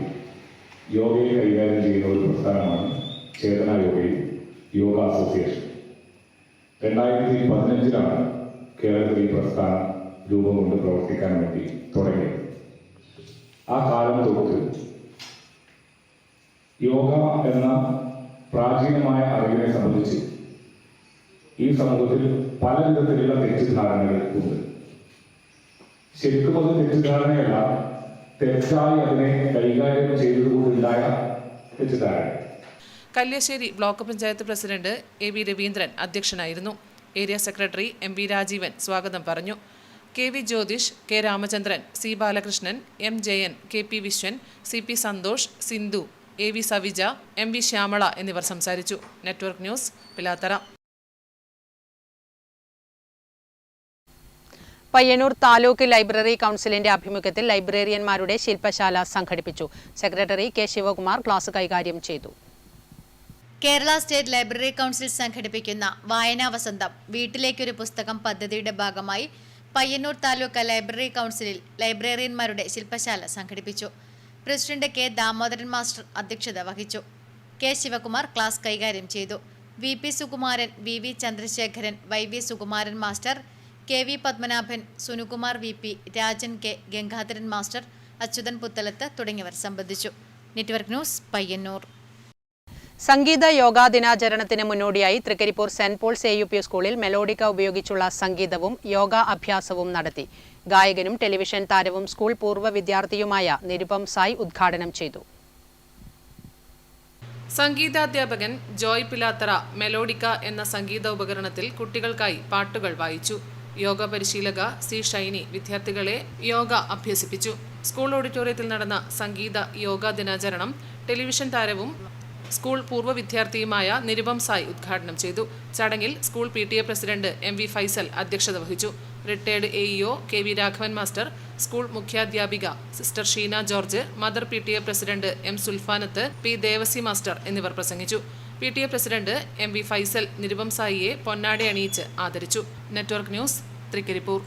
യോഗയെ കൈകാര്യം ചെയ്യുന്ന ഒരു പ്രസ്ഥാനമാണ് ചേതന യോഗയിൽ യോഗ അസോസിയേഷൻ. 2015 കേരളത്തിൽ ഈ പ്രസ്ഥാനം രൂപം കൊണ്ട് പ്രവർത്തിക്കാൻ വേണ്ടി തുടങ്ങിയത്. ആ കാലം തൊട്ട് യോഗ എന്ന പ്രാചീനമായ അറിവിനെ സംബന്ധിച്ച് ഈ സമൂഹത്തിൽ പല വിധത്തിലുള്ള തെറ്റിദ്ധാരണകൾ ഉണ്ട്. ശരിക്കും അത് തെറ്റിദ്ധാരണയല്ല, തെറ്റായി അതിനെ കൈകാര്യം ചെയ്തതുകൊണ്ടുണ്ടായ തെറ്റിദ്ധാരണ. Kalliasseri block panchayat president AV Raveendran അധ്യക്ഷനായിരുന്നു. ഏരിയ സെക്രട്ടറി MV രാജീവൻ സ്വാഗതം പറഞ്ഞു. KV Jyothish, K Ramachandran, C Balakrishnan, M Jayan, KP Viswan, CP Santhosh, Sindhu, AV സവിജ, MV Shyamala എന്നിവർ സംസാരിച്ചു. Network news, Pilathara. Payyanur taluk library കൗൺസിലിന്റെ ആഭിമുഖ്യത്തിൽ ലൈബ്രറിയന്മാരുടെ ശില്പശാല സംഘടിപ്പിച്ചു. സെക്രട്ടറി K ശിവകുമാർ ക്ലാസ് കൈകാര്യം ചെയ്തു. കേരള സ്റ്റേറ്റ് ലൈബ്രറി കൗൺസിൽ സംഘടിപ്പിക്കുന്ന വായനാ വസന്തം വീട്ടിലേക്കൊരു പുസ്തകം പദ്ധതിയുടെ ഭാഗമായി പയ്യന്നൂർ താലൂക്ക് ലൈബ്രറി കൗൺസിലിൽ ലൈബ്രറിയന്മാരുടെ ശില്പശാല സംഘടിപ്പിച്ചു. പ്രസിഡന്റ് K ദാമോദരൻ മാസ്റ്റർ അധ്യക്ഷത വഹിച്ചു. K ശിവകുമാർ ക്ലാസ് കൈകാര്യം ചെയ്തു. VP Sukumaran, VV Chandrasekharan, YV Sukumaran master, KV Padmanabhan, Sunukumar VP, Rajan K, Gangadharan master, Achuthan Puthalath തുടങ്ങിയവർ സംബന്ധിച്ചു. Network news, Payyanur. സംഗീത യോഗാ ദിനാചരണത്തിന് മുന്നോടിയായി തൃക്കരിപ്പൂർ സെന്റ് പോൾസ് AUP സ്കൂളിൽ മെലോഡിക്ക ഉപയോഗിച്ചുള്ള സംഗീതവും യോഗ അഭ്യാസവും നടത്തി. ഗായകനും ടെലിവിഷൻ താരവും സ്കൂൾ പൂർവ്വ വിദ്യാർത്ഥിയുമായ നിരുപം സായ് ഉദ്ഘാടനം ചെയ്തു. സംഗീതാധ്യാപകൻ ജോയ് പിലാത്തറ മെലോഡിക്ക എന്ന സംഗീത ഉപകരണത്തിൽ കുട്ടികൾക്കായി പാട്ടുകൾ വായിച്ചു. യോഗ പരിശീലക സി ഷൈനി വിദ്യാർത്ഥികളെ യോഗ അഭ്യസിപ്പിച്ചു. സ്കൂൾ ഓഡിറ്റോറിയത്തിൽ നടന്ന സംഗീത യോഗ ദിനാചരണം ടെലിവിഷൻ താരവും സ്കൂൾ പൂർവ്വ വിദ്യാർത്ഥിയുമായ നിരുപം സായ് ഉദ്ഘാടനം ചെയ്തു. ചടങ്ങിൽ school PTA president MV Faisal അധ്യക്ഷത വഹിച്ചു. Retired AEO KV Raghavan master, school മുഖ്യാധ്യാപിക sister Sheena George, mother PTA president M Sulfanath, P Devasi master എന്നിവർ പ്രസംഗിച്ചു. PTA president MV Faisal Nirupam സായിയെ പൊന്നാട അണിയിച്ച് ആദരിച്ചു. Network news, Trikaripur.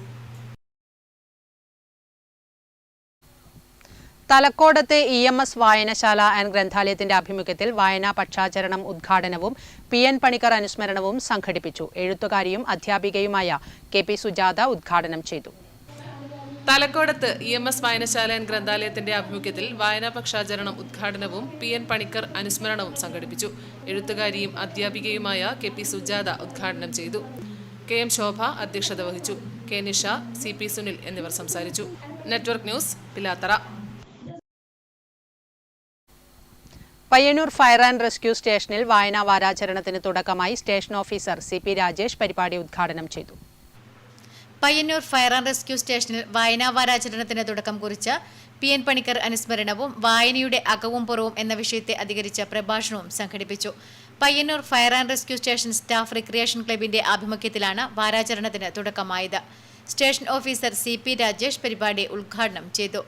തലക്കോടത്തെ EMS വായനശാല ആൻഡ് ഗ്രന്ഥാലയത്തിന്റെ ആഭിമുഖ്യത്തിൽ വായനാ പക്ഷാചരണം ഉദ്ഘാടനവും PN പണിക്കർ അനുസ്മരണവും സംഘടിപ്പിച്ചു. എഴുത്തുകാരിയും അധ്യാപികയുമായ KP സുജാത ഉദ്ഘാടനം ചെയ്തു. തലക്കോടത്ത് EMS വായനശാല ആൻഡ് ഗ്രന്ഥാലയത്തിന്റെ ആഭിമുഖ്യത്തിൽ വായനാ പക്ഷാചരണം ഉദ്ഘാടനവും PN പണിക്കർ അനുസ്മരണവും സംഘടിപ്പിച്ചു. എഴുത്തുകാരിയും അധ്യാപികയുമായ KP സുജാത ഉദ്ഘാടനം ചെയ്തു. KM ശോഭ അധ്യക്ഷത വഹിച്ചു. K നിഷ, CP സുനിൽ എന്നിവർ സംസാരിച്ചു. Network news, Pilathara. Payyanur fire and rescue സ്റ്റേഷനിൽ വായനാ വാരാചരണത്തിന് തുടക്കമായി. സ്റ്റേഷൻ ഓഫീസർ CP രാജേഷ് പരിപാടി ഉദ്ഘാടനം ചെയ്തു. പയ്യന്നൂർ ഫയർ ആൻഡ് റെസ്ക്യൂ സ്റ്റേഷനിൽ വായനാ വാരാചരണത്തിന് തുടക്കം കുറിച്ച് PN പണിക്കർ അനുസ്മരണവും വായനയുടെ അകവും പുറവും എന്ന വിഷയത്തെ അധികരിച്ച പ്രഭാഷണവും സംഘടിപ്പിച്ചു. Payyanur fire and rescue station staff recreation ക്ലബിന്റെ ആഭിമുഖ്യത്തിലാണ് വാരാചരണത്തിന് തുടക്കമായത്. സ്റ്റേഷൻ ഓഫീസർ CP രാജേഷ് പരിപാടി ഉദ്ഘാടനം ചെയ്തു.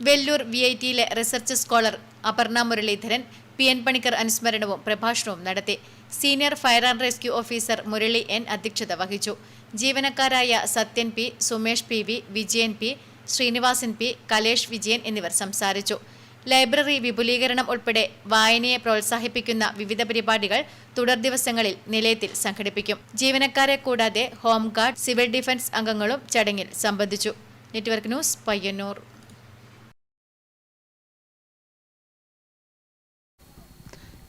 വെല്ലൂർ VITയിലെ research scholar Aparna Muraleedharan PN Panicker അനുസ്മരണവും പ്രഭാഷണവും നടത്തി. Senior fire and rescue officer Murali N അധ്യക്ഷത വഹിച്ചു. ജീവനക്കാരായ Sathyan P, Sumesh PV, Vijayan P, Sreenivasan P, Kalesh Vijayan എന്നിവർ സംസാരിച്ചു. ലൈബ്രറി വിപുലീകരണം ഉൾപ്പെടെ വായനയെ പ്രോത്സാഹിപ്പിക്കുന്ന വിവിധ പരിപാടികൾ തുടർ ദിവസങ്ങളിൽ നിലയത്തിൽ സംഘടിപ്പിക്കും. ജീവനക്കാരെ കൂടാതെ ഹോംഗാർഡ്, സിവിൽ ഡിഫൻസ് അംഗങ്ങളും ചടങ്ങിൽ സംബന്ധിച്ചു. Network news, Payyanur.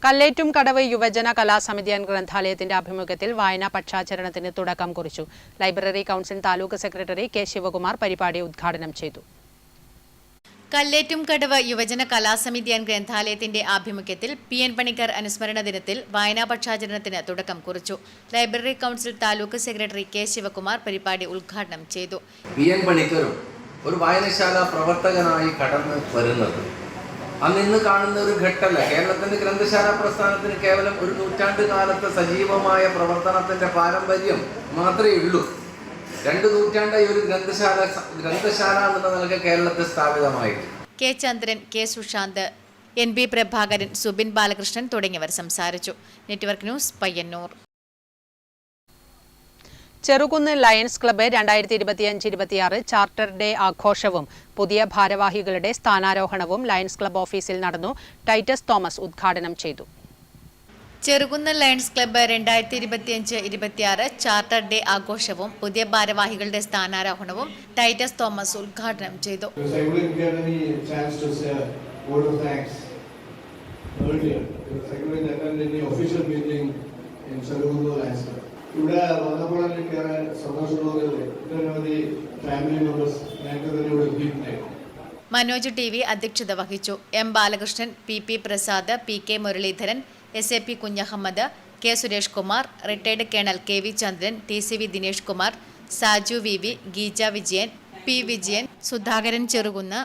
കല്ലേറ്റും കടവ് യുവജന കലാസമിതി ആൻഡ് ഗ്രന്ഥാലയത്തിന്റെ ആഭിമുഖ്യത്തിൽ വായനാ പക്ഷാചരണത്തിന് തുടക്കം കുറിച്ചു. Library council taluk secretary K Sivakumar പരിപാടി ഉദ്ഘാടനം ചെയ്തു. കല്ലേറ്റും കടവ് യുവജന കലാസമിതി ആൻഡ് ഗ്രന്ഥാലയത്തിന്റെ ആഭിമുഖ്യത്തിൽ PN പണിക്കർ അനുസ്മരണ ദിനത്തിൽ വായനാ പക്ഷാചരണത്തിന് തുടക്കം കുറിച്ചു. Library council taluk secretary K Sivakumar പരിപാടി ഉദ്ഘാടനം ചെയ്തു. PN പണിക്കരും ഒരു വായനശാല പ്രവർത്തകനായി കടന്നു വരുന്നത് അന്ന് കാണുന്ന ഒരു ഘട്ടമല്ല. കേരളത്തിന്റെ ഗ്രന്ഥശാല പ്രസ്ഥാനത്തിന് കേവലം ഒരു നൂറ്റാണ്ട് കാലത്തെ സജീവമായ പ്രവർത്തനത്തിന്റെ പാരമ്പര്യം മാത്രമേ ഉള്ളൂ. 2 നൂറ്റാണ്ടായി ഒരു ഗ്രന്ഥശാല എന്ന നിലയ്ക്ക് കേരളത്തിൽ സ്ഥാപിതമായിട്ട്. K ചന്ദ്രൻ, K സുശാന്ത്, NB പ്രഭാകരൻ, സുബിൻ ബാലകൃഷ്ണൻ തുടങ്ങിയവർ സംസാരിച്ചു. Network news, Payyanur. Cherukunnu lions club 2025-26 charter day ആഘോഷവും പുതിയ ഭാരവാഹികളുടെ സ്ഥാനാരോഹണവും ലയൺസ് ക്ലബ്ബ് ഓഫീസിൽ നടന്നു. ടൈറ്റസ് തോമസ് ഉദ്ഘാടനം ചെയ്തു. Cherukunnu lions club 2025-26 charter day ആഘോഷവും പുതിയ ഭാരവാഹികളുടെ സ്ഥാനാരോഹണവും ടൈറ്റസ് തോമസ് ഉദ്ഘാടനം ചെയ്തു. ഇവിടെ വന്നപ്പോൾ എനിക്കേറെ സന്തോഷമുള്ളതല്ലേ, ഒട്ടനവധി ഫാമിലി മെമ്പേഴ്സ് നേരത്തെ തന്നെ ഇവിടെ എത്തിയിട്ടുണ്ടായിരുന്നു. മനോജ് TV അധ്യക്ഷത വഹിച്ചു. M Balakrishnan, PP Prasad, PK Muraleedharan, SAP Kunhahammed, K Suresh Kumar, retired colonel KV Chandran, TCV Dinesh Kumar, Saju VV, Geeja Vijayan, P Vijayan, Sudhakaran Cherukunnu,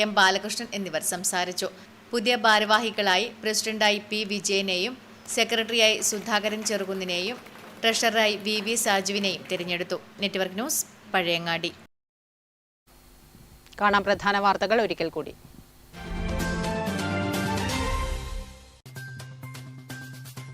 M Balakrishnan എന്നിവർ സംസാരിച്ചു. പുതിയ ഭാരവാഹികളായി പ്രസിഡന്റായി P വിജയനെയും സെക്രട്ടറിയായി സുധാകരൻ ചെറുകുന്നിനെയും ട്രഷററായി VV സാജുവിനെയും തിരഞ്ഞെടുത്തു. Network news, Pazhayangadi. കാണാം പ്രധാന വാർത്തകൾ ഒരിക്കൽ കൂടി.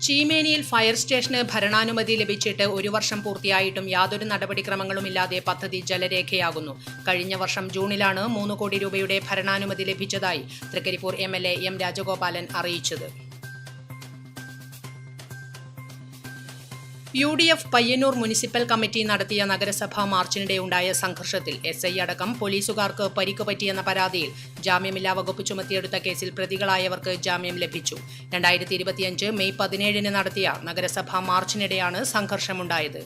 ചീമേനിയിൽ ഫയർ സ്റ്റേഷന് ഭരണാനുമതി ലഭിച്ചിട്ട് 1 വർഷം പൂർത്തിയായിട്ടും യാതൊരു നടപടിക്രമങ്ങളുമില്ലാതെ പദ്ധതി ജലരേഖയാകുന്നു. കഴിഞ്ഞ വർഷം ജൂണിലാണ് 3 കോടി രൂപയുടെ ഭരണാനുമതി ലഭിച്ചതായി തൃക്കരിപ്പൂർ MLA M രാജഗോപാലൻ അറിയിച്ചത്. UDF പയ്യന്നൂർ മുനിസിപ്പൽ കമ്മിറ്റി നടത്തിയ നഗരസഭാ മാർച്ചിനിടെയുണ്ടായ സംഘർഷത്തിൽ SI അടക്കം പോലീസുകാർക്ക് പരിക്ക് പറ്റിയെന്ന പരാതിയിൽ ജാമ്യമില്ലാ വകുപ്പ് ചുമത്തിയെടുത്ത കേസിൽ പ്രതികളായവർക്ക് ജാമ്യം ലഭിച്ചു. 2025 മെയ് 17 നടത്തിയ നഗരസഭാ മാർച്ചിനിടെയാണ് സംഘർഷമുണ്ടായത്.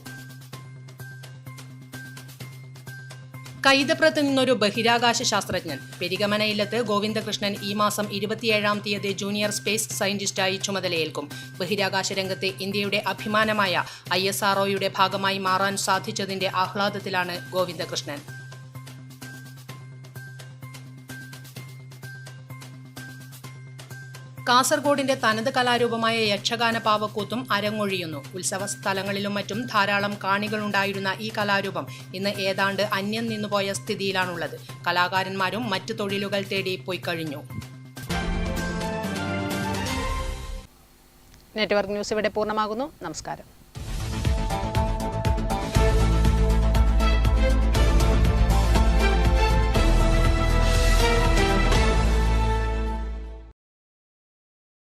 കൈതപ്രത്ത് നിന്നൊരു ബഹിരാകാശ ശാസ്ത്രജ്ഞൻ. പെരിഗമനയില്ലത്ത് ഗോവിന്ദകൃഷ്ണൻ ഈ മാസം 27-ാം തീയതി ജൂനിയർ സ്പേസ് സയന്റിസ്റ്റായി ചുമതലയേൽക്കും. ബഹിരാകാശ രംഗത്തെ ഇന്ത്യയുടെ അഭിമാനമായ ISROയുടെ ഭാഗമായി മാറാൻ സാധിച്ചതിന്റെ ആഹ്ലാദത്തിലാണ് ഗോവിന്ദകൃഷ്ണൻ. കാസർഗോഡിന്റെ തനത് കലാരൂപമായ യക്ഷഗാന പാവക്കൂത്തും അരങ്ങൊഴിയുന്നു. ഉത്സവ സ്ഥലങ്ങളിലും മറ്റും ധാരാളം കാണികളുണ്ടായിരുന്ന ഈ കലാരൂപം ഇന്ന് ഏതാണ്ട് അന്യം നിന്നുപോയ സ്ഥിതിയിലാണുള്ളത്. കലാകാരന്മാരും മറ്റു തൊഴിലുകൾ തേടി പോയി കഴിഞ്ഞു. നെറ്റ്വർക്ക് ന്യൂസ് ഇവിടെ പൂർണ്ണമാകുന്നു. നമസ്കാരം.